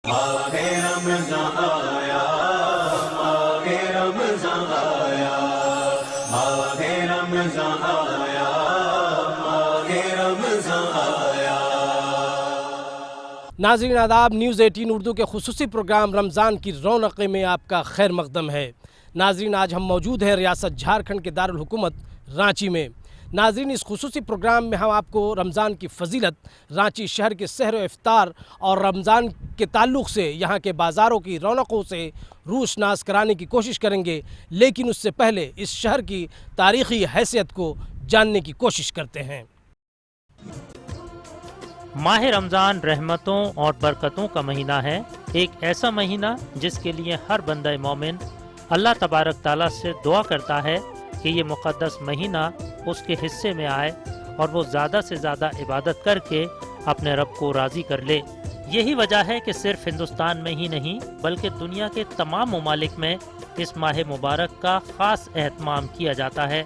ماہ رمضان آیا، ماہ رمضان آیا، ماہ رمضان آیا، ماہ رمضان آیا۔ ناظرین آداب، نیوز 18 اردو کے خصوصی پروگرام رمضان کی رونق میں آپ کا خیر مقدم ہے۔ ناظرین، آج ہم موجود ہیں ریاست جھارکھنڈ کے دارالحکومت رانچی میں۔ ناظرین، اس خصوصی پروگرام میں ہم آپ کو رمضان کی فضیلت، رانچی شہر کے سحر و افطار اور رمضان کے تعلق سے یہاں کے بازاروں کی رونقوں سے روشناس کرانے کی کوشش کریں گے، لیکن اس سے پہلے اس شہر کی تاریخی حیثیت کو جاننے کی کوشش کرتے ہیں۔ ماہ رمضان رحمتوں اور برکتوں کا مہینہ ہے، ایک ایسا مہینہ جس کے لیے ہر بندہ مومن اللہ تبارک تعالیٰ سے دعا کرتا ہے کہ یہ مقدس مہینہ اس کے حصے میں آئے اور وہ زیادہ سے زیادہ عبادت کر کے اپنے رب کو راضی کر لے۔ یہی وجہ ہے کہ صرف ہندوستان میں ہی نہیں بلکہ دنیا کے تمام ممالک میں اس ماہ مبارک کا خاص اہتمام کیا جاتا ہے۔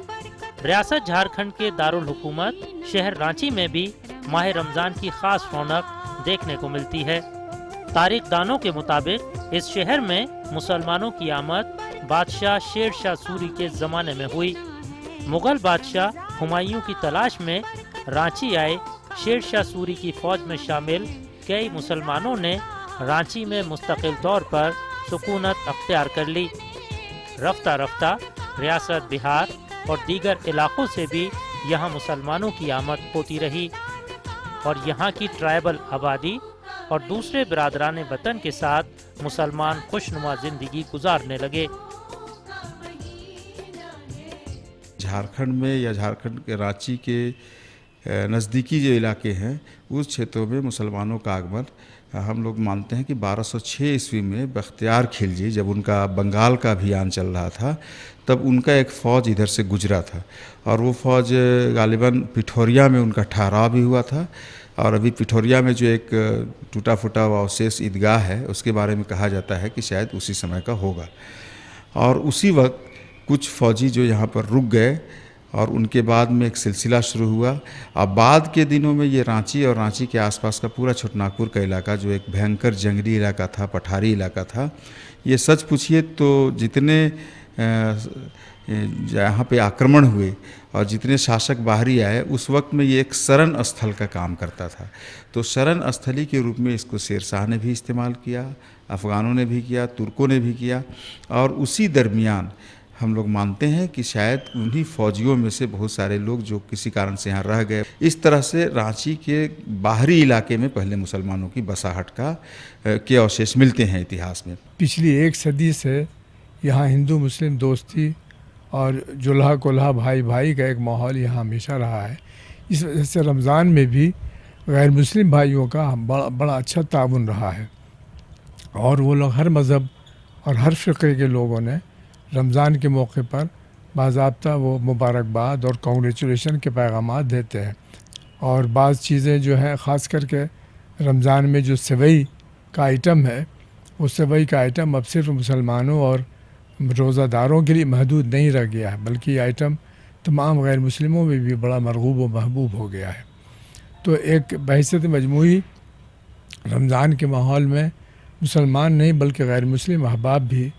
ریاست جھارکھنڈ کے دارالحکومت شہر رانچی میں بھی ماہ رمضان کی خاص رونق دیکھنے کو ملتی ہے۔ تاریخ دانوں کے مطابق اس شہر میں مسلمانوں کی آمد بادشاہ شیر شاہ سوری کے زمانے میں ہوئی۔ مغل بادشاہ ہمایوں کی تلاش میں رانچی آئے شیر شاہ سوری کی فوج میں شامل کئی مسلمانوں نے رانچی میں مستقل طور پر سکونت اختیار کر لی۔ رفتہ رفتہ ریاست بہار اور دیگر علاقوں سے بھی یہاں مسلمانوں کی آمد ہوتی رہی اور یہاں کی ٹرائبل آبادی اور دوسرے برادران وطن کے ساتھ مسلمان خوشنما زندگی گزارنے لگے۔ جھارکھنڈ میں یا جھارکھنڈ کے رانچی کے نزدیکی جو علاقے ہیں اس چھیتروں میں مسلمانوں کا آگمن ہم لوگ مانتے ہیں کہ 1206 عیسوی میں بختیار خلجی جب ان کا بنگال کا ابھیان چل رہا تھا تب ان کا ایک فوج ادھر سے گزرا تھا اور وہ فوج غالباً پٹھوریا میں ان کا ٹھہراؤ بھی ہوا تھا، اور ابھی پٹھوریا میں جو ایک ٹوٹا پھوٹا ہوا اوسیس عیدگاہ ہے اس کے بارے میں کہا جاتا ہے کہ شاید اسی سمے کا ہوگا، اور اسی وقت کچھ فوجی جو یہاں پر رک گئے اور ان کے بعد میں ایک سلسلہ شروع ہوا۔ اب بعد کے دنوں میں یہ رانچی اور رانچی کے آس پاس کا پورا چھوٹا ناگپور کا علاقہ جو ایک بھینکر جنگلی علاقہ تھا، پٹھاری علاقہ تھا، یہ سچ پوچھیے تو جتنے جہاں پہ آکرمن ہوئے اور جتنے شاشک باہری آئے اس وقت میں یہ ایک شرن استھل کا کام کرتا تھا، تو شرن استھلی کے روپ میں اس کو شیر شاہ نے بھی استعمال کیا، افغانوں نے بھی کیا، ترکوں نے بھی کیا، اور اسی درمیان ہم لوگ مانتے ہیں کہ شاید انہی فوجیوں میں سے بہت سارے لوگ جو کسی کارن سے یہاں رہ گئے، اس طرح سے رانچی کے باہری علاقے میں پہلے مسلمانوں کی بساہٹ کے اوشیش ملتے ہیں اتہاس میں۔ پچھلی 1 صدی سے یہاں ہندو مسلم دوستی اور جلہا کلہا بھائی بھائی کا ایک ماحول یہاں ہمیشہ رہا ہے۔ اس وجہ سے رمضان میں بھی غیر مسلم بھائیوں کا بڑا اچھا تعاون رہا ہے، اور وہ لوگ ہر مذہب اور ہر فقے کے لوگوں نے رمضان کے موقع پر باضابطہ وہ مبارکباد اور کنگریچولیشن کے پیغامات دیتے ہیں، اور بعض چیزیں جو ہیں خاص کر کے رمضان میں جو سوئی کا آئٹم ہے، وہ سوئی کا آئٹم اب صرف مسلمانوں اور روزہ داروں کے لیے محدود نہیں رہ گیا ہے، بلکہ یہ آئٹم تمام غیر مسلموں میں بھی بڑا مرغوب و محبوب ہو گیا ہے۔ تو ایک بحیثیت مجموعی رمضان کے ماحول میں مسلمان نہیں بلکہ غیر مسلم احباب بھی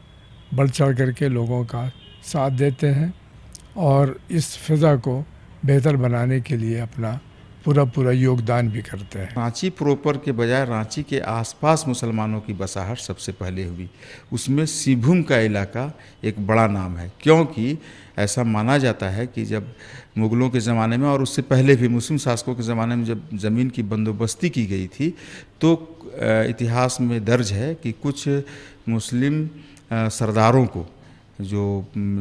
بڑھ چڑھ کر کے لوگوں کا ساتھ دیتے ہیں اور اس فضا کو بہتر بنانے کے لیے اپنا پورا یوگدان بھی کرتے ہیں۔ رانچی پروپر کے بجائے رانچی کے آس پاس مسلمانوں کی بساہٹ سب سے پہلے ہوئی، اس میں سیبھوم کا علاقہ ایک بڑا نام ہے، کیونکہ ایسا مانا جاتا ہے کہ جب مغلوں کے زمانے میں اور اس سے پہلے بھی مسلم شاسکوں کے زمانے میں جب زمین کی بندوبستی کی گئی تھی تو اتہاس میں درج ہے کہ کچھ مسلم سرداروں کو جو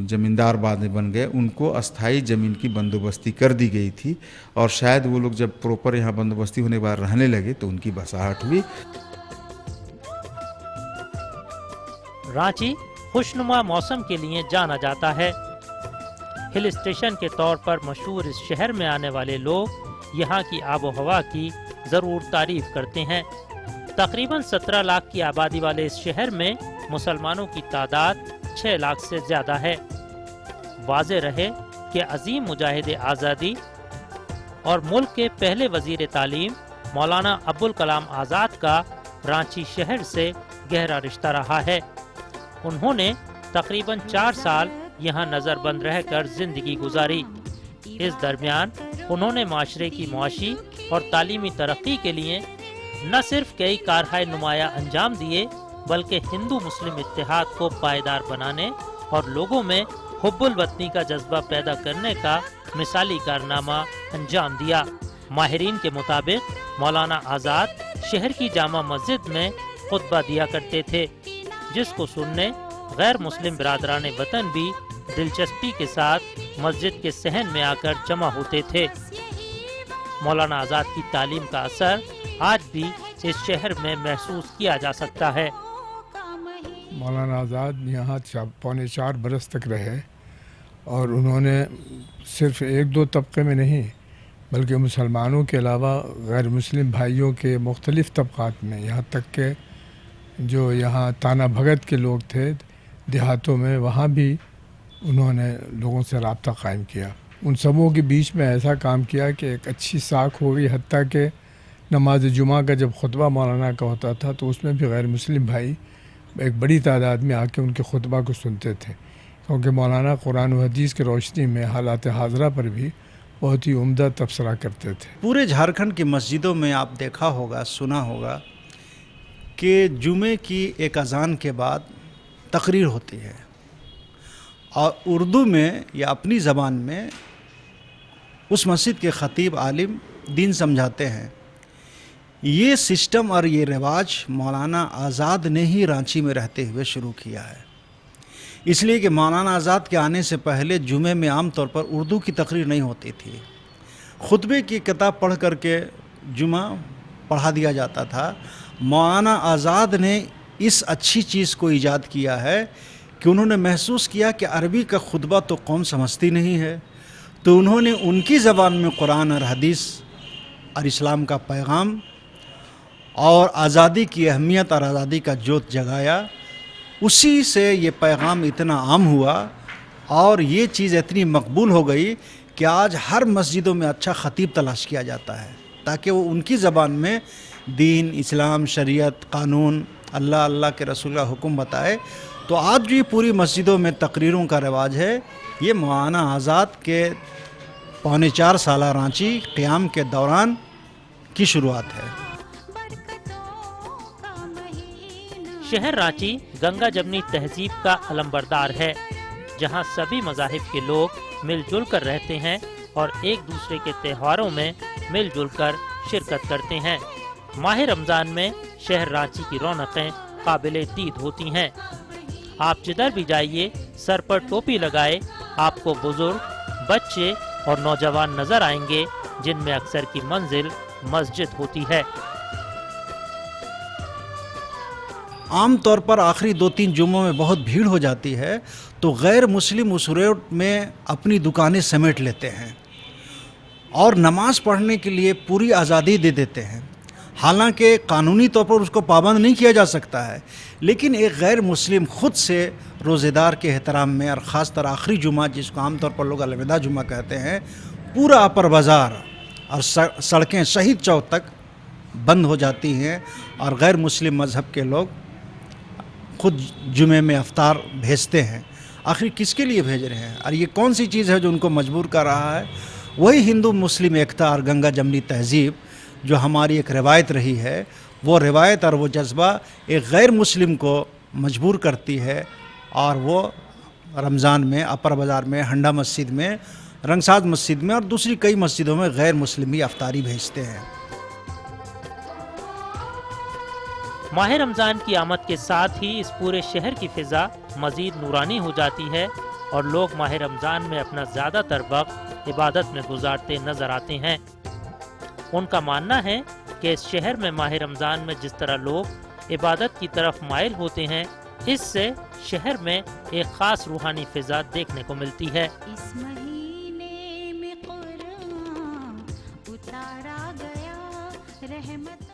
زمیندار بعد میں بن گئے ان کو استھائی زمین کی بندوبستی کر دی گئی تھی، اور شاید وہ لوگ جب پروپر یہاں بندوبستی ہونے کے بعد رہنے لگے تو ان کی بساہٹ ہوئی۔ رانچی خوشنما موسم کے لیے جانا جاتا ہے۔ ہل اسٹیشن کے طور پر مشہور اس شہر میں آنے والے لوگ یہاں کی آب و ہوا کی ضرور تعریف کرتے ہیں۔ تقریباً 17 لاکھ کی آبادی والے اس شہر میں مسلمانوں کی تعداد 6 لاکھ سے زیادہ ہے۔ واضح رہے کہ عظیم مجاہد آزادی اور ملک کے پہلے وزیر تعلیم مولانا ابوالکلام آزاد کا رانچی شہر سے گہرا رشتہ رہا ہے۔ انہوں نے تقریباً 4 سال یہاں نظر بند رہ کر زندگی گزاری۔ اس درمیان انہوں نے معاشرے کی معاشی اور تعلیمی ترقی کے لیے نہ صرف کئی کارہائے نمایاں انجام دیے بلکہ ہندو مسلم اتحاد کو پائیدار بنانے اور لوگوں میں حب الوطنی کا جذبہ پیدا کرنے کا مثالی کارنامہ انجام دیا۔ ماہرین کے مطابق مولانا آزاد شہر کی جامع مسجد میں خطبہ دیا کرتے تھے، جس کو سننے غیر مسلم برادران وطن بھی دلچسپی کے ساتھ مسجد کے صحن میں آ کر جمع ہوتے تھے۔ مولانا آزاد کی تعلیم کا اثر آج بھی اس شہر میں محسوس کیا جا سکتا ہے۔ مولانا آزاد یہاں 4.25 برس تک رہے اور انہوں نے صرف 1-2 طبقے میں نہیں بلکہ مسلمانوں کے علاوہ غیر مسلم بھائیوں کے مختلف طبقات میں، یہاں تک کہ جو یہاں تانا بھگت کے لوگ تھے دیہاتوں میں، وہاں بھی انہوں نے لوگوں سے رابطہ قائم کیا۔ ان سبوں کے بیچ میں ایسا کام کیا کہ ایک اچھی ساکھ ہو گئی، حتیٰ کہ نماز جمعہ کا جب خطبہ مولانا کا ہوتا تھا تو اس میں بھی غیر مسلم بھائی ایک بڑی تعداد میں آ کے ان کے خطبہ کو سنتے تھے، کیونکہ مولانا قرآن و حدیث کی روشنی میں حالات حاضرہ پر بھی بہت ہی عمدہ تبصرہ کرتے تھے۔ پورے جھارکھنڈ کی مسجدوں میں آپ دیکھا ہوگا، سنا ہوگا کہ جمعے کی ایک اذان کے بعد تقریر ہوتی ہے اور اردو میں یا اپنی زبان میں اس مسجد کے خطیب عالم دین سمجھاتے ہیں۔ یہ سسٹم اور یہ رواج مولانا آزاد نے ہی رانچی میں رہتے ہوئے شروع کیا ہے، اس لیے کہ مولانا آزاد کے آنے سے پہلے جمعے میں عام طور پر اردو کی تقریر نہیں ہوتی تھی، خطبے کی کتاب پڑھ کر کے جمعہ پڑھا دیا جاتا تھا۔ مولانا آزاد نے اس اچھی چیز کو ایجاد کیا ہے کہ انہوں نے محسوس کیا کہ عربی کا خطبہ تو قوم سمجھتی نہیں ہے، تو انہوں نے ان کی زبان میں قرآن اور حدیث اور اسلام کا پیغام اور آزادی کی اہمیت اور آزادی کا جوت جگایا۔ اسی سے یہ پیغام اتنا عام ہوا اور یہ چیز اتنی مقبول ہو گئی کہ آج ہر مسجدوں میں اچھا خطیب تلاش کیا جاتا ہے تاکہ وہ ان کی زبان میں دین، اسلام، شریعت، قانون، اللہ کے رسول کا حکم بتائے۔ تو آج جو یہ پوری مسجدوں میں تقریروں کا رواج ہے، یہ مولانا آزاد کے 4.25 سالہ رانچی قیام کے دوران کی شروعات ہے۔ شہر رانچی گنگا جمنی تہذیب کا علمبردار ہے، جہاں سبھی مذاہب کے لوگ مل جل کر رہتے ہیں اور ایک دوسرے کے تہواروں میں مل جل کر شرکت کرتے ہیں۔ ماہ رمضان میں شہر رانچی کی رونقیں قابل دید ہوتی ہیں۔ آپ جدھر بھی جائیے سر پر ٹوپی لگائے آپ کو بزرگ، بچے اور نوجوان نظر آئیں گے، جن میں اکثر کی منزل مسجد ہوتی ہے۔ عام طور پر آخری 2-3 جمعوں میں بہت بھیڑ ہو جاتی ہے تو غیر مسلم اس روڈ میں اپنی دکانیں سمیٹ لیتے ہیں اور نماز پڑھنے کے لیے پوری آزادی دے دیتے ہیں، حالانکہ قانونی طور پر اس کو پابند نہیں کیا جا سکتا ہے، لیکن ایک غیر مسلم خود سے روزے دار کے احترام میں اور خاص طور آخری جمعہ جس کو عام طور پر لوگ الوداع جمعہ کہتے ہیں، پورا اپر بازار اور سڑکیں شہید چوک تک بند ہو جاتی ہیں اور غیر مسلم مذہب کے لوگ خود جمعے میں افطار بھیجتے ہیں۔ آخر کس کے لیے بھیج رہے ہیں اور یہ کون سی چیز ہے جو ان کو مجبور کر رہا ہے؟ وہی ہندو مسلم ایکتا اور گنگا جمنی تہذیب جو ہماری ایک روایت رہی ہے، وہ روایت اور وہ جذبہ ایک غیر مسلم کو مجبور کرتی ہے اور وہ رمضان میں اپر بازار میں، ہنڈا مسجد میں، رنگساز مسجد میں اور دوسری کئی مسجدوں میں غیر مسلمی افطاری بھیجتے ہیں۔ ماہ رمضان کی آمد کے ساتھ ہی اس پورے شہر کی فضا مزید نورانی ہو جاتی ہے اور لوگ ماہ رمضان میں اپنا زیادہ تر وقت عبادت میں گزارتے نظر آتے ہیں۔ ان کا ماننا ہے کہ اس شہر میں ماہ رمضان میں جس طرح لوگ عبادت کی طرف مائل ہوتے ہیں، اس سے شہر میں ایک خاص روحانی فضا دیکھنے کو ملتی ہے۔ اس مہینے میں قرآن اتارا گیا رحمت۔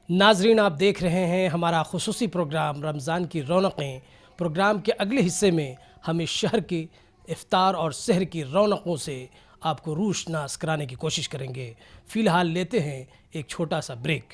ناظرین، آپ دیکھ رہے ہیں ہمارا خصوصی پروگرام رمضان کی رونقیں۔ پروگرام کے اگلے حصے میں ہم اس شہر کی افطار اور سحر کی رونقوں سے آپ کو روشناس کرانے کی کوشش کریں گے۔ فی الحال لیتے ہیں ایک چھوٹا سا بریک۔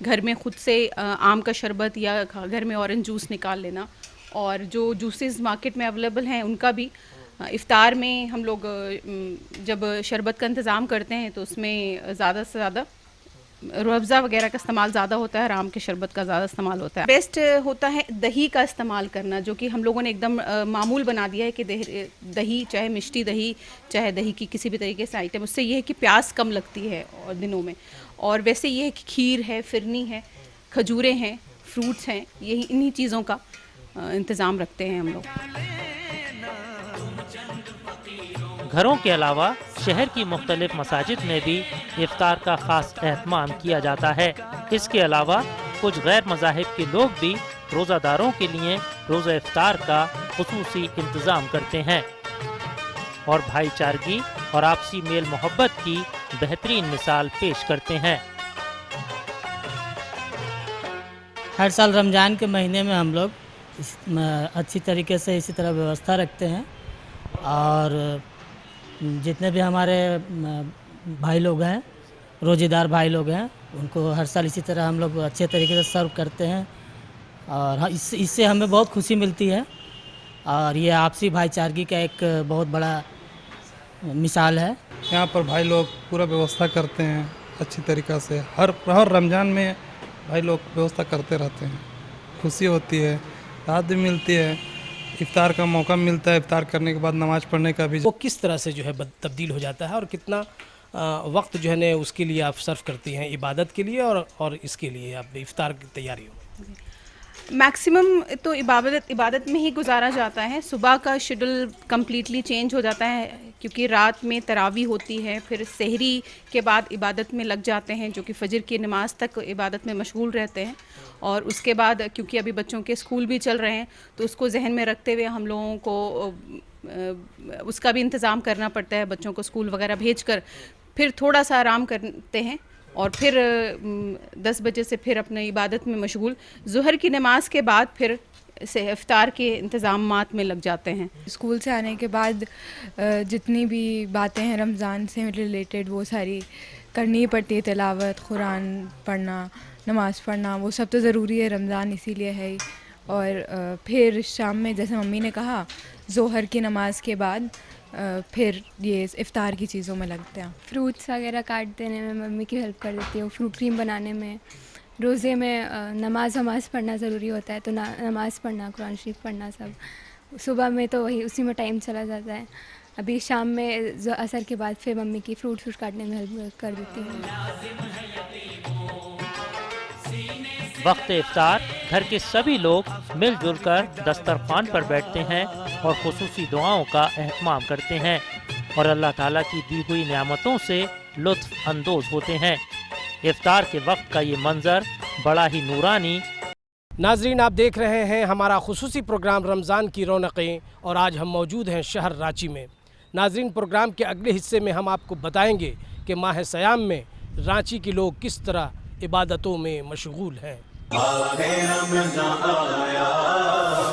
گھر میں خود سے آم کا شربت یا گھر میں اورنج جوس نکال لینا، اور جو جوسز مارکیٹ میں اویلیبل ہیں ان کا بھی افطار میں ہم لوگ جب شربت کا انتظام کرتے ہیں تو اس میں زیادہ سے زیادہ روح افزا وغیرہ کا استعمال زیادہ ہوتا ہے اور آم کے شربت کا زیادہ استعمال ہوتا ہے۔ بیسٹ ہوتا ہے دہی کا استعمال کرنا، جو کہ ہم لوگوں نے ایک دم معمول بنا دیا ہے کہ دہی، چاہے مشٹی دہی، چاہے دہی کی کسی بھی طریقے سے آئٹم، اس سے یہ ہے کہ پیاس کم لگتی ہے اور دنوں میں، اور ویسے یہ ہے کہ کھیر ہے، فرنی ہے، کھجوریں ہیں، فروٹس ہیں، یہی انہی چیزوں کا انتظام رکھتے ہیں ہم لوگ۔ گھروں کے علاوہ شہر کی مختلف مساجد میں بھی افطار کا خاص اہتمام کیا جاتا ہے۔ اس کے علاوہ کچھ غیر مذاہب کے لوگ بھی روزہ داروں کے لیے روزہ افطار کا خصوصی انتظام کرتے ہیں اور بھائی چارگی اور آپسی میل محبت کی بہترین مثال پیش کرتے ہیں۔ ہر سال رمضان کے مہینے میں ہم لوگ اچھی طریقے سے اسی طرح ویوستھا رکھتے ہیں، اور جتنے بھی ہمارے بھائی لوگ ہیں، روزے دار بھائی لوگ ہیں، ان کو ہر سال اسی طرح ہم لوگ اچھے طریقے سے سرو کرتے ہیں، اور اس سے ہمیں بہت خوشی ملتی ہے، اور یہ آپسی بھائی چارگی کا ایک بہت بڑا مثال ہے۔ یہاں پر بھائی لوگ پورا ویوستھا کرتے ہیں اچھی طریقہ سے، ہر رمضان میں بھائی لوگ ویوستھا کرتے رہتے ہیں، خوشی ہوتی ہے، رات بھی ملتی ہے، افطار کا موقع ملتا ہے، افطار کرنے کے بعد نماز پڑھنے کا بھی۔ وہ کس طرح سے جو ہے تبدیل ہو جاتا ہے، اور کتنا وقت جو ہے اس کے لیے آپ صرف کرتی ہیں عبادت کے لیے اور اس کے لیے آپ افطار کی تیاری ہو؟ میکسیمم تو عبادت میں ہی گزارا جاتا ہے۔ صبح کا شیڈول کمپلیٹلی چینج ہو جاتا ہے، کیونکہ رات میں تراویح ہوتی ہے، پھر سحری کے بعد عبادت میں لگ جاتے ہیں، جو کہ فجر کی نماز تک عبادت میں مشغول رہتے ہیں، اور اس کے بعد کیونکہ ابھی بچوں کے اسکول بھی چل رہے ہیں تو اس کو ذہن میں رکھتے ہوئے ہم لوگوں کو اس کا بھی انتظام کرنا پڑتا ہے، بچوں کو اسکول وغیرہ بھیج کر پھر تھوڑا سا آرام کرتے ہیں، اور پھر 10 بجے سے پھر اپنے عبادت میں مشغول، ظہر کی نماز کے بعد پھر سے افطار کے انتظامات میں لگ جاتے ہیں۔ اسکول سے آنے کے بعد جتنی بھی باتیں ہیں رمضان سے ریلیٹڈ وہ ساری کرنی پڑتی ہے، تلاوت، قرآن پڑھنا، نماز پڑھنا، وہ سب تو ضروری ہے، رمضان اسی لیے ہے ہی۔ اور پھر شام میں جیسے ممی نے کہا ظہر کی نماز کے بعد پھر یہ افطار کی چیزوں میں لگتے ہیں۔ فروٹس وغیرہ کاٹ دینے میں ممی کی ہیلپ کر دیتی ہوں، فروٹ کریم بنانے میں۔ روزے میں نماز پڑھنا ضروری ہوتا ہے، تو نماز پڑھنا، قرآن شریف پڑھنا، سب صبح میں تو وہی اسی میں ٹائم چلا جاتا ہے۔ ابھی شام میں عصر کے بعد پھر ممی کی فروٹ کاٹنے میں ہیلپ کر دیتی ہوں۔ وقت افطار گھر کے سبھی لوگ مل جل کر دسترخوان پر بیٹھتے ہیں اور خصوصی دعاؤں کا اہتمام کرتے ہیں اور اللہ تعالیٰ کی دی ہوئی نعمتوں سے لطف اندوز ہوتے ہیں۔ افطار کے وقت کا یہ منظر بڑا ہی نورانی۔ ناظرین، آپ دیکھ رہے ہیں ہمارا خصوصی پروگرام رمضان کی رونقیں، اور آج ہم موجود ہیں شہر رانچی میں۔ ناظرین، پروگرام کے اگلے حصے میں ہم آپ کو بتائیں گے کہ ماہ سیام میں رانچی کے لوگ کس طرح عبادتوں میں مشغول ہیں۔ ماہ رمضان آیا،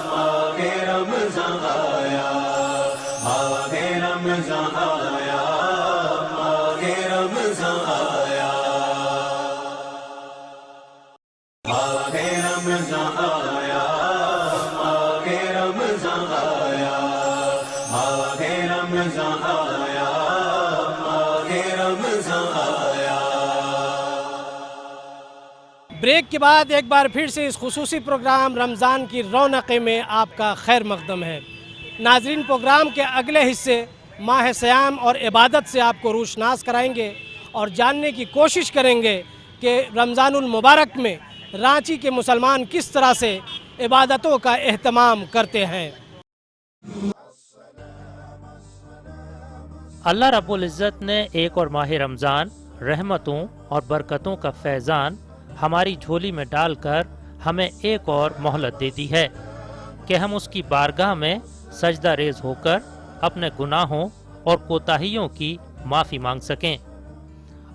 ماہ رمضان آیا، ماہ رمضان آیا، ماہ رمضان آیا، ماہ رمضان آیا، ماہ رمضان آیا، ماہ رمضان آیا، ماہ رمضان آیا۔ بریک کے بعد ایک بار پھر سے اس خصوصی پروگرام رمضان کی رونقیں میں آپ کا خیر مقدم ہے۔ ناظرین، پروگرام کے اگلے حصے ماہ سیام اور عبادت سے آپ کو روشناس کرائیں گے اور جاننے کی کوشش کریں گے کہ رمضان المبارک میں رانچی کے مسلمان کس طرح سے عبادتوں کا اہتمام کرتے ہیں۔ اللہ رب العزت نے ایک اور ماہ رمضان رحمتوں اور برکتوں کا فیضان ہماری جھولی میں ڈال کر ہمیں ایک اور مہلت دے دی ہے کہ ہم اس کی بارگاہ میں سجدہ ریز ہو کر اپنے گناہوں اور کوتاہیوں کی معافی مانگ سکیں،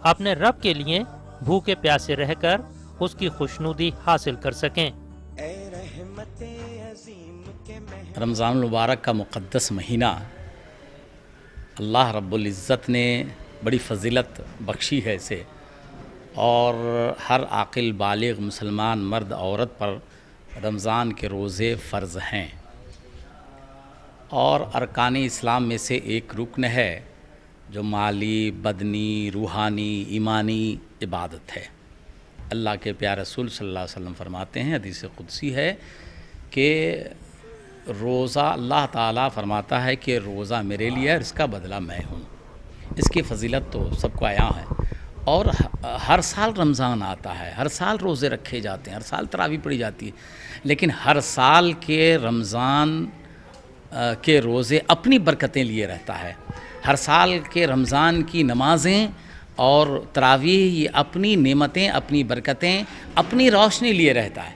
اپنے رب کے لیے بھوکے پیاسے رہ کر اس کی خوشنودی حاصل کر سکیں۔ رمضان المبارک کا مقدس مہینہ اللہ رب العزت نے بڑی فضیلت بخشی ہے اسے، اور ہر عاقل بالغ مسلمان مرد عورت پر رمضان کے روزے فرض ہیں اور ارکان اسلام میں سے ایک رکن ہے جو مالی، بدنی، روحانی، ایمانی عبادت ہے۔ اللہ کے پیارے رسول صلی اللہ علیہ وسلم فرماتے ہیں، حدیث قدسی ہے کہ روزہ اللہ تعالیٰ فرماتا ہے کہ روزہ میرے لیے ہے اور اس کا بدلہ میں ہوں۔ اس کی فضیلت تو سب کو عیاں ہے، اور ہر سال رمضان آتا ہے، ہر سال روزے رکھے جاتے ہیں، ہر سال تراویح پڑھی جاتی ہے، لیکن ہر سال کے رمضان کے روزے اپنی برکتیں لیے رہتا ہے۔ ہر سال کے رمضان کی نمازیں اور تراویح یہ اپنی نعمتیں، اپنی برکتیں، اپنی روشنی لیے رہتا ہے۔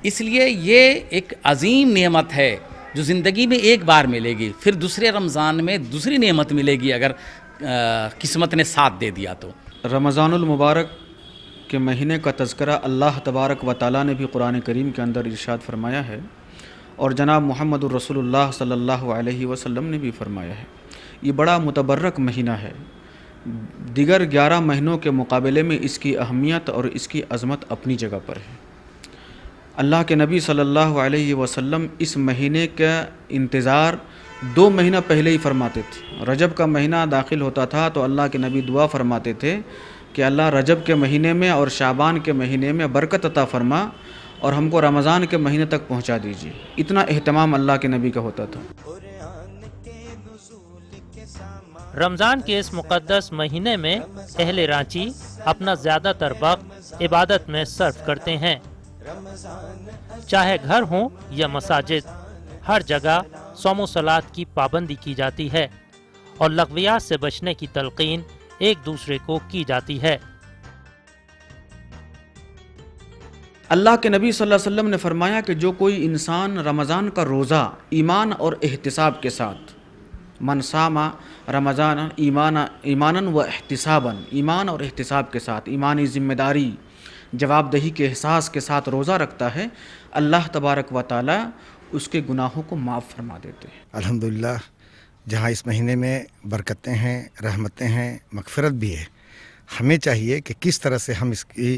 اس لیے یہ ایک عظیم نعمت ہے جو زندگی میں ایک بار ملے گی، پھر دوسرے رمضان میں دوسری نعمت ملے گی اگر قسمت نے ساتھ دے دیا تو۔ رمضان المبارک کے مہینے کا تذکرہ اللہ تبارک و تعالیٰ نے بھی قرآن کریم کے اندر ارشاد فرمایا ہے، اور جناب محمد الرسول اللہ صلی اللہ علیہ وسلم نے بھی فرمایا ہے۔ یہ بڑا متبرک مہینہ ہے، دیگر 11 مہینوں کے مقابلے میں اس کی اہمیت اور اس کی عظمت اپنی جگہ پر ہے۔ اللہ کے نبی صلی اللہ علیہ وسلم اس مہینے کا انتظار 2 مہینہ پہلے ہی فرماتے تھے۔ رجب کا مہینہ داخل ہوتا تھا تو اللہ کے نبی دعا فرماتے تھے کہ اللہ رجب کے مہینے میں اور شعبان کے مہینے میں برکت عطا فرما اور ہم کو رمضان کے مہینے تک پہنچا دیجیے۔ اتنا اہتمام اللہ کے نبی کا ہوتا تھا۔ رمضان کے اس مقدس مہینے میں اہل رانچی اپنا زیادہ تر وقت عبادت میں صرف کرتے ہیں۔ چاہے گھر ہوں یا مساجد، ہر جگہ صوم و صلات کی پابندی کی جاتی ہے اور لغویات سے بچنے کی تلقین ایک دوسرے کو کی جاتی ہے۔ اللہ کے نبی صلی اللہ علیہ وسلم نے فرمایا کہ جو کوئی انسان رمضان کا روزہ ایمان اور احتساب کے ساتھ، من صام رمضان ایمانا و احتسابا، ایمان اور احتساب کے ساتھ، ایمانی ذمہ داری، جواب دہی کے احساس کے ساتھ روزہ رکھتا ہے، اللہ تبارک و تعالی اس کے گناہوں کو معاف فرما دیتے ہیں۔ الحمدللہ، جہاں اس مہینے میں برکتیں ہیں، رحمتیں ہیں، مغفرت بھی ہے، ہمیں چاہیے کہ کس طرح سے ہم اس کی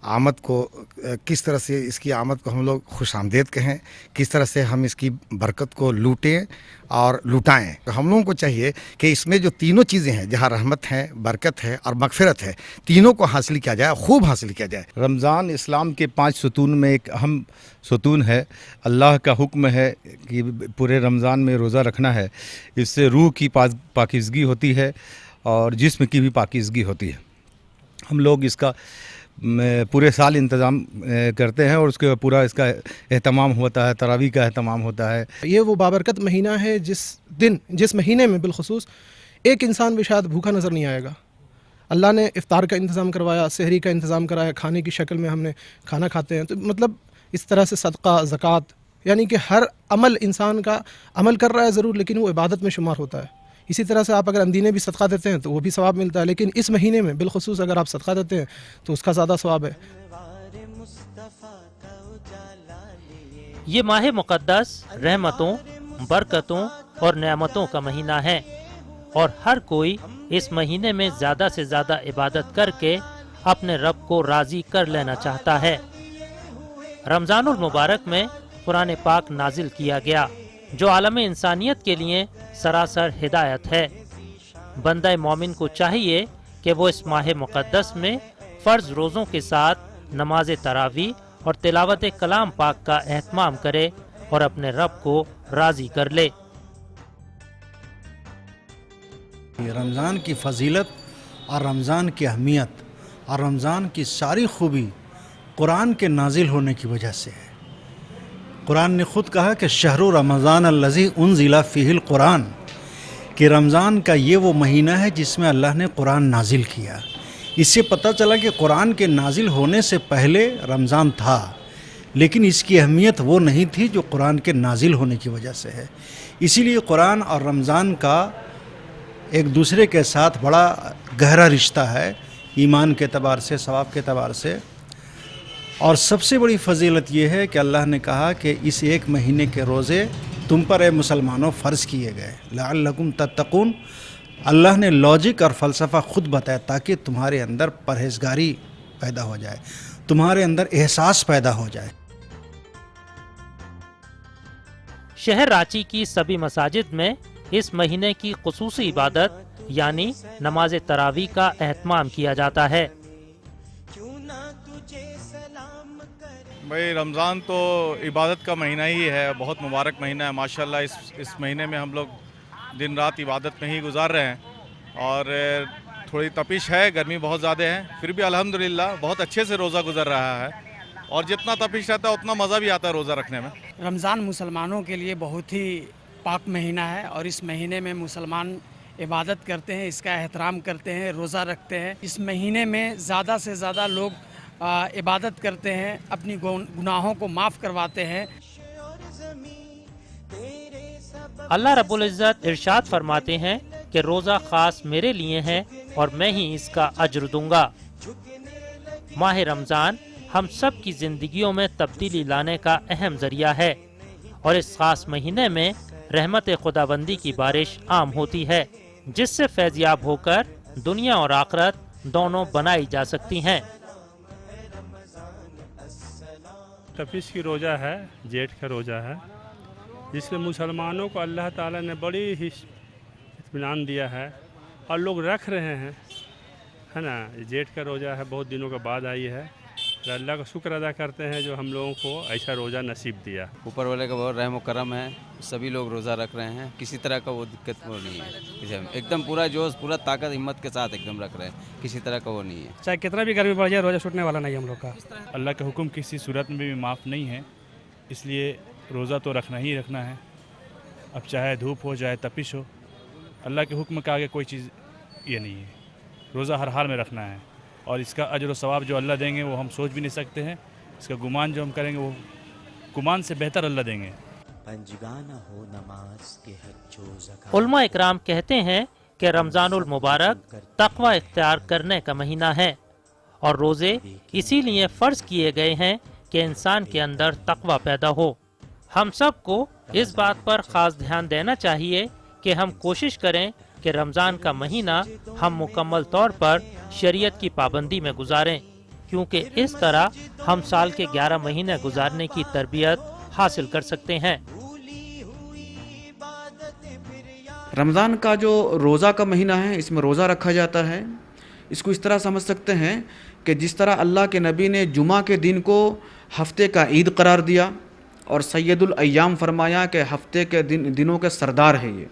آمد کو ہم لوگ خوش آمدید کہیں، کس طرح سے ہم اس کی برکت کو لوٹیں اور لوٹائیں۔ تو ہم لوگوں کو چاہیے کہ اس میں جو تینوں چیزیں ہیں، جہاں رحمت ہے، برکت ہے اور مغفرت ہے، تینوں کو حاصل کیا جائے، خوب حاصل کیا جائے۔ رمضان اسلام کے 5 ستون میں ایک اہم ستون ہے۔ اللہ کا حکم ہے کہ پورے رمضان میں روزہ رکھنا ہے، اس سے روح کی پاکیزگی ہوتی ہے اور جسم کی بھی پاکیزگی ہوتی ہے۔ ہم لوگ اس کا پورے سال انتظام کرتے ہیں اور اس کا اہتمام ہوتا ہے، تراویح کا اہتمام ہوتا ہے۔ یہ وہ بابرکت مہینہ ہے جس مہینے میں بالخصوص ایک انسان بھی شاید بھوکا نظر نہیں آئے گا۔ اللہ نے افطار کا انتظام کروایا، سحری کا انتظام کرایا، کھانے کی شکل میں ہم نے کھانا کھاتے ہیں۔ تو مطلب اس طرح سے صدقہ، زکوٰۃ، یعنی کہ ہر عمل انسان کا عمل کر رہا ہے ضرور، لیکن وہ عبادت میں شمار ہوتا ہے۔ اسی طرح سے آپ اگر اندینے بھی صدقہ دیتے ہیں تو وہ بھی ثواب ملتا ہے، لیکن اس مہینے میں بالخصوص اگر آپ صدقہ دیتے ہیں تو اس کا زیادہ ثواب ہے۔ یہ ماہ مقدس رحمتوں، برکتوں اور نعمتوں کا مہینہ ہے اور ہر کوئی اس مہینے میں زیادہ سے زیادہ عبادت کر کے اپنے رب کو راضی کر لینا چاہتا ہے۔ رمضان المبارک میں قرآن پاک نازل کیا گیا جو عالم انسانیت کے لیے سراسر ہدایت ہے۔ بندہ مومن کو چاہیے کہ وہ اس ماہ مقدس میں فرض روزوں کے ساتھ نماز تراویح اور تلاوت کلام پاک کا اہتمام کرے اور اپنے رب کو راضی کر لے۔ رمضان کی فضیلت اور رمضان کی اہمیت اور رمضان کی ساری خوبی قرآن کے نازل ہونے کی وجہ سے ہے۔ قرآن نے خود کہا کہ شہر رمضان الذی انزل فیہ القرآن، کہ رمضان کا یہ وہ مہینہ ہے جس میں اللہ نے قرآن نازل کیا۔ اس سے پتہ چلا کہ قرآن کے نازل ہونے سے پہلے رمضان تھا، لیکن اس کی اہمیت وہ نہیں تھی جو قرآن کے نازل ہونے کی وجہ سے ہے۔ اسی لیے قرآن اور رمضان کا ایک دوسرے کے ساتھ بڑا گہرا رشتہ ہے، ایمان کے اعتبار سے، ثواب کے اعتبار سے۔ اور سب سے بڑی فضیلت یہ ہے کہ اللہ نے کہا کہ اس ایک مہینے کے روزے تم پر اے مسلمانوں فرض کیے گئے، لعلکم تتقون۔ اللہ نے لاجک اور فلسفہ خود بتایا تاکہ تمہارے اندر پرہیزگاری پیدا ہو جائے، تمہارے اندر احساس پیدا ہو جائے۔ شہر رانچی کی سبھی مساجد میں اس مہینے کی خصوصی عبادت یعنی نماز تراویح کا اہتمام کیا جاتا ہے۔ بھائی رمضان تو عبادت کا مہینہ ہی ہے، بہت مبارک مہینہ ہے ماشاءاللہ۔ اس مہینے میں ہم لوگ دن رات عبادت میں ہی گزار رہے ہیں، اور تھوڑی تپش ہے، گرمی بہت زیادہ ہے، پھر بھی الحمدللہ بہت اچھے سے روزہ گزر رہا ہے، اور جتنا تپش رہتا ہے اتنا مزہ بھی آتا ہے روزہ رکھنے میں۔ رمضان مسلمانوں کے لیے بہت ہی پاک مہینہ ہے، اور اس مہینے میں مسلمان عبادت کرتے ہیں، اس کا احترام کرتے ہیں، روزہ رکھتے ہیں۔ اس مہینے میں زیادہ سے زیادہ لوگ عبادت کرتے ہیں، اپنی گناہوں کو معاف کرواتے ہیں۔ اللہ رب العزت ارشاد فرماتے ہیں کہ روزہ خاص میرے لیے ہے اور میں ہی اس کا اجر دوں گا۔ ماہ رمضان ہم سب کی زندگیوں میں تبدیلی لانے کا اہم ذریعہ ہے، اور اس خاص مہینے میں رحمت خداوندی کی بارش عام ہوتی ہے، جس سے فیضیاب ہو کر دنیا اور آخرت دونوں بنائی جا سکتی ہیں۔ تپش کی روزہ ہے، جیٹھ کا روزہ ہے، جس میں مسلمانوں کو اللہ تعالیٰ نے بڑی ہی اطمینان دیا ہے، اور لوگ رکھ رہے ہیں، ہے نا۔ جیٹھ کا روزہ ہے، بہت دنوں کے بعد آئی ہے، اللہ کا شکر ادا کرتے ہیں جو ہم لوگوں کو ایسا روزہ نصیب دیا۔ اوپر والے کا بہت رحم و کرم ہے، سبھی لوگ روزہ رکھ رہے ہیں، کسی طرح کا وہ دقت وہ نہیں ہے، ایک دم پورا جوش، پورا طاقت ہمت کے ساتھ ایک دم رکھ رہے ہیں، کسی طرح کا وہ نہیں ہے۔ چاہے کتنا بھی گرمی پڑ جائے روزہ چھوٹنے والا نہیں ہم لوگ کا۔ اللہ کا حکم کسی صورت میں بھی معاف نہیں ہے، اس لیے روزہ تو رکھنا ہی رکھنا ہے، اب چاہے دھوپ ہو چاہے تپش ہو، اللہ کے حکم کے آگے کوئی چیز یہ نہیں ہے، روزہ ہر حال میں رکھنا ہے، اور اس کا اجر و ثواب جو اللہ دیں گے وہ ہم سوچ بھی نہیں سکتے ہیں، اس کا گمان جو ہم کریں گے وہ گمان سے بہتر اللہ دیں گے۔ علماء اکرام کہتے ہیں کہ رمضان المبارک تقوی اختیار کرنے کا مہینہ ہے، اور روزے اسی لیے فرض کیے گئے ہیں کہ انسان کے اندر تقوی پیدا ہو۔ ہم سب کو اس بات پر خاص دھیان دینا چاہیے کہ ہم کوشش کریں کہ رمضان کا مہینہ ہم مکمل طور پر شریعت کی پابندی میں گزاریں، کیونکہ اس طرح ہم سال کے 11 مہینے گزارنے کی تربیت حاصل کر سکتے ہیں۔ رمضان کا جو روزہ کا مہینہ ہے، اس میں روزہ رکھا جاتا ہے، اس کو اس طرح سمجھ سکتے ہیں کہ جس طرح اللہ کے نبی نے جمعہ کے دن کو ہفتے کا عید قرار دیا اور سید الایام فرمایا کہ ہفتے کے دنوں کے سردار ہے یہ،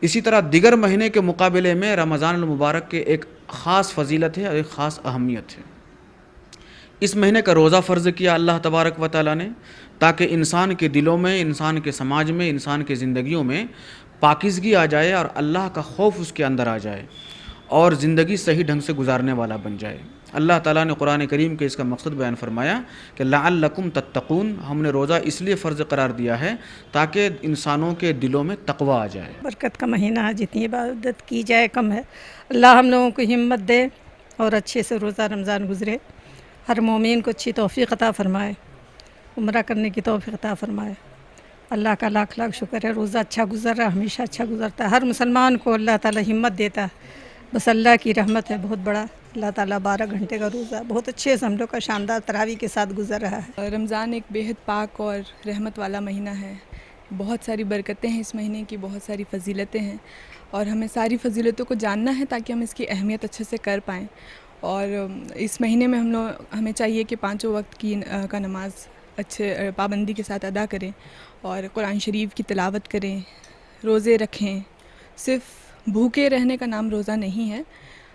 اسی طرح دیگر مہینے کے مقابلے میں رمضان المبارک کے ایک خاص فضیلت ہے اور ایک خاص اہمیت ہے۔ اس مہینے کا روزہ فرض کیا اللہ تبارک و تعالیٰ نے تاکہ انسان کے دلوں میں، انسان کے سماج میں، انسان کے زندگیوں میں پاکیزگی آ جائے اور اللہ کا خوف اس کے اندر آ جائے اور زندگی صحیح ڈھنگ سے گزارنے والا بن جائے۔ اللہ تعالیٰ نے قرآن کریم کے اس کا مقصد بیان فرمایا کہ لعلکم تتقون، ہم نے روزہ اس لیے فرض قرار دیا ہے تاکہ انسانوں کے دلوں میں تقوی آ جائے۔ برکت کا مہینہ ہے، جتنی عبادت کی جائے کم ہے۔ اللہ ہم لوگوں کو ہمت دے اور اچھے سے روزہ رمضان گزرے، ہر مومن کو اچھی توفیق عطا فرمائے، عمرہ کرنے کی توفیق عطا فرمائے۔ اللہ کا لاکھ لاکھ شکر ہے، روزہ اچھا گزر رہا ہے، ہمیشہ اچھا گزرتا ہے، ہر مسلمان کو اللہ تعالیٰ ہمت دیتا ہے، بس اللہ کی رحمت ہے بہت بڑا۔ اللہ تعالیٰ 12 گھنٹے کا روزہ بہت اچھے سے ہم لوگ کا شاندار تراویح کے ساتھ گزر رہا ہے۔ رمضان ایک بےحد پاک اور رحمت والا مہینہ ہے، بہت ساری برکتیں ہیں اس مہینے کی، بہت ساری فضیلتیں ہیں، اور ہمیں ساری فضیلتوں کو جاننا ہے تاکہ ہم اس کی اہمیت اچھے سے کر پائیں۔ اور اس مہینے میں ہمیں چاہیے کہ 5 وقت کا نماز اچھے پابندی کے ساتھ ادا کریں، اور قرآن شریف کی تلاوت کریں، روزے رکھیں۔ صرف بھوکے رہنے کا نام روزہ نہیں ہے،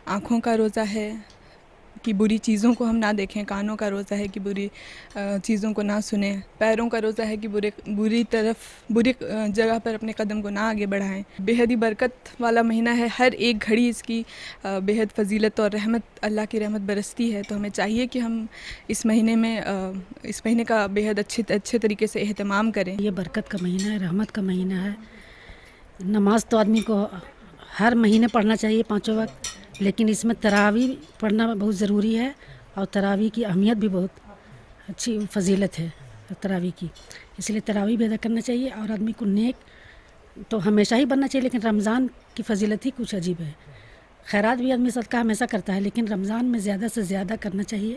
آنکھوں کا روزہ ہے کہ بری چیزوں کو ہم نہ دیکھیں، کانوں کا روزہ ہے کہ بری چیزوں کو نہ سنیں، پیروں کا روزہ ہے کہ بری جگہ پر اپنے قدم کو نہ آگے بڑھائیں۔ بے حد ہی برکت والا مہینہ ہے، ہر ایک گھڑی اس کی بے حد فضیلت اور رحمت، اللہ کی رحمت برستی ہے، تو ہمیں چاہیے کہ ہم اس مہینے کا بے حد اچھے طریقے سے اہتمام کریں۔ یہ برکت کا مہینہ ہے، رحمت کا مہینہ ہے۔ نماز تو آدمی کو ہر مہینے پڑھنا چاہیے 5 وقت، لیکن اس میں تراویح پڑھنا بہت ضروری ہے، اور تراویح کی اہمیت بھی بہت اچھی فضیلت ہے تراویح کی، اس لیے تراویح بھی ادا کرنا چاہیے، اور آدمی کو نیک تو ہمیشہ ہی بننا چاہیے، لیکن رمضان کی فضیلت ہی کچھ عجیب ہے۔ خیرات بھی آدمی صدقہ ہمیشہ کرتا ہے، لیکن رمضان میں زیادہ سے زیادہ کرنا چاہیے،